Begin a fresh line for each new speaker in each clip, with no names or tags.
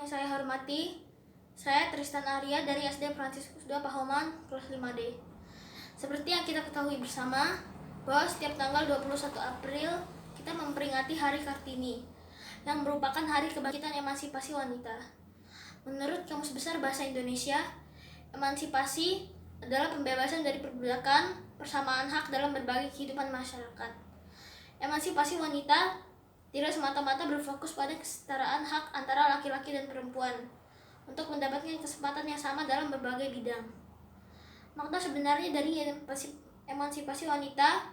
Yang saya hormati, saya Tristan Arya dari SD Fransiskus II Pahoman, kelas 5D. Seperti yang kita ketahui bersama, bahwa setiap tanggal 21 April kita memperingati Hari Kartini, yang merupakan hari kebangkitan emansipasi wanita. Menurut Kamus Besar Bahasa Indonesia, emansipasi adalah pembebasan dari perbudakan, persamaan hak dalam berbagai kehidupan masyarakat. Emansipasi wanita tidak semata-mata berfokus pada kesetaraan hak antara laki-laki dan perempuan untuk mendapatkan kesempatan yang sama dalam berbagai bidang. Makna sebenarnya dari emansipasi wanita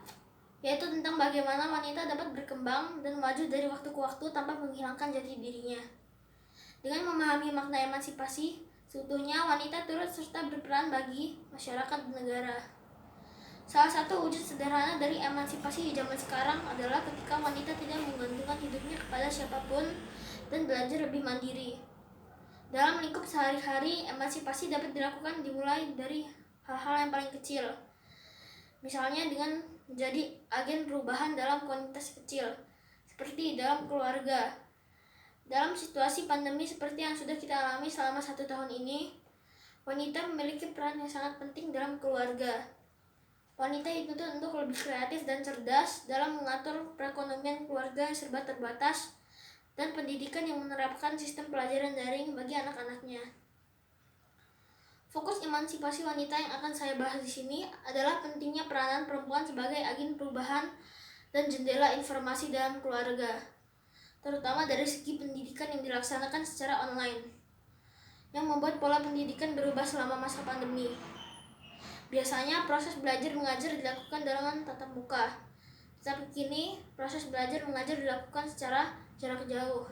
yaitu tentang bagaimana wanita dapat berkembang dan maju dari waktu ke waktu tanpa menghilangkan jati dirinya. Dengan memahami makna emansipasi, seutuhnya wanita turut serta berperan bagi masyarakat dan negara. Salah satu wujud sederhana dari emansipasi di zaman sekarang adalah ketika wanita tidak menggantungkan hidupnya kepada siapapun dan belajar lebih mandiri. Dalam lingkup sehari-hari, emansipasi dapat dilakukan dimulai dari hal-hal yang paling kecil. Misalnya dengan menjadi agen perubahan dalam komunitas kecil, seperti dalam keluarga. Dalam situasi pandemi seperti yang sudah kita alami selama 1 tahun ini, wanita memiliki peran yang sangat penting dalam keluarga. Wanita dituntut untuk lebih kreatif dan cerdas dalam mengatur perekonomian keluarga yang serba terbatas dan pendidikan yang menerapkan sistem pelajaran daring bagi anak-anaknya. Fokus emansipasi wanita yang akan saya bahas di sini adalah pentingnya peranan perempuan sebagai agen perubahan dan jendela informasi dalam keluarga, terutama dari segi pendidikan yang dilaksanakan secara online, yang membuat pola pendidikan berubah selama masa pandemi. Biasanya proses belajar mengajar dilakukan dengan tatap muka, tetapi kini proses belajar mengajar dilakukan secara jarak jauh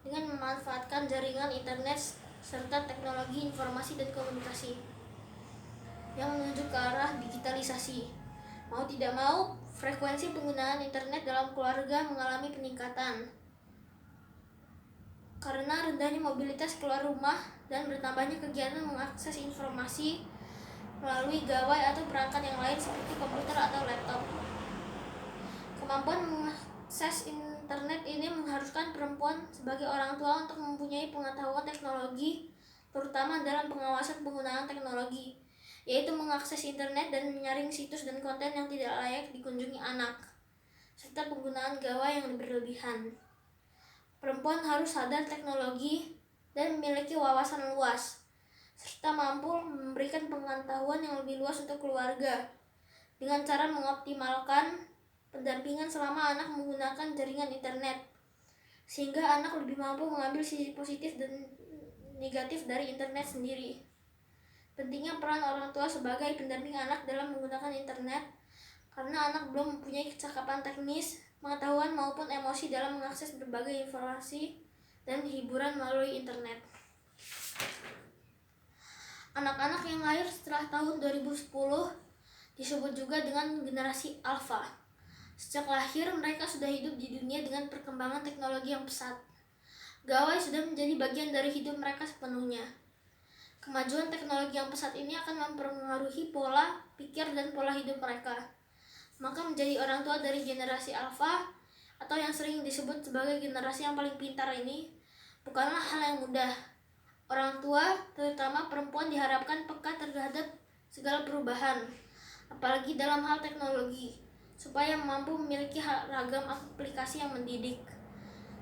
dengan memanfaatkan jaringan internet serta teknologi informasi dan komunikasi yang menuju ke arah digitalisasi. Mau tidak mau, frekuensi penggunaan internet dalam keluarga mengalami peningkatan karena rendahnya mobilitas keluar rumah dan bertambahnya kegiatan mengakses informasi melalui gawai atau perangkat yang lain seperti komputer atau laptop. Kemampuan mengakses internet ini mengharuskan perempuan sebagai orang tua untuk mempunyai pengetahuan teknologi, terutama dalam pengawasan penggunaan teknologi, yaitu mengakses internet dan menyaring situs dan konten yang tidak layak dikunjungi anak, serta penggunaan gawai yang berlebihan. Perempuan harus sadar teknologi dan memiliki wawasan luas, serta mampu memberikan pengetahuan yang lebih luas untuk keluarga dengan cara mengoptimalkan pendampingan selama anak menggunakan jaringan internet, sehingga anak lebih mampu mengambil sisi positif dan negatif dari internet sendiri. Pentingnya peran orang tua sebagai pendamping anak dalam menggunakan internet karena anak belum mempunyai kecakapan teknis, pengetahuan maupun emosi dalam mengakses berbagai informasi dan hiburan melalui internet. Anak-anak yang lahir setelah tahun 2010 disebut juga dengan generasi alfa. Sejak lahir, mereka sudah hidup di dunia dengan perkembangan teknologi yang pesat. Gawai sudah menjadi bagian dari hidup mereka sepenuhnya. Kemajuan teknologi yang pesat ini akan mempengaruhi pola pikir dan pola hidup mereka. Maka menjadi orang tua dari generasi alfa atau yang sering disebut sebagai generasi yang paling pintar ini bukanlah hal yang mudah. Orang tua, terutama perempuan, diharapkan peka terhadap segala perubahan, apalagi dalam hal teknologi, supaya mampu memiliki ragam aplikasi yang mendidik.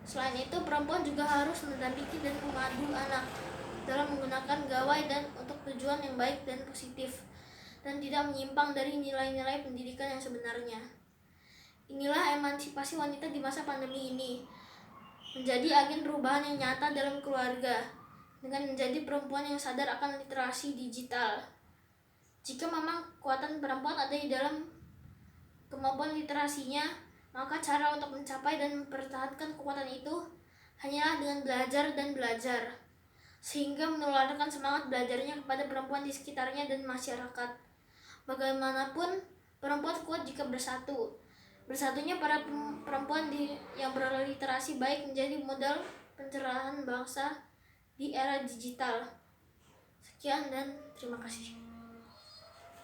Selain itu, perempuan juga harus mendampingi dan mengadu anak dalam menggunakan gawai dan untuk tujuan yang baik dan positif, dan tidak menyimpang dari nilai-nilai pendidikan yang sebenarnya. Inilah emansipasi wanita di masa pandemi ini, menjadi agen perubahan yang nyata dalam keluarga, dengan menjadi perempuan yang sadar akan literasi digital. Jika memang kekuatan perempuan ada di dalam kemampuan literasinya, maka cara untuk mencapai dan mempertahankan kekuatan itu hanyalah dengan belajar dan belajar, sehingga menularkan semangat belajarnya kepada perempuan di sekitarnya dan masyarakat. Bagaimanapun, perempuan kuat jika bersatu. Bersatunya para perempuan yang berliterasi baik menjadi modal pencerahan bangsa di era digital. Sekian dan terima kasih.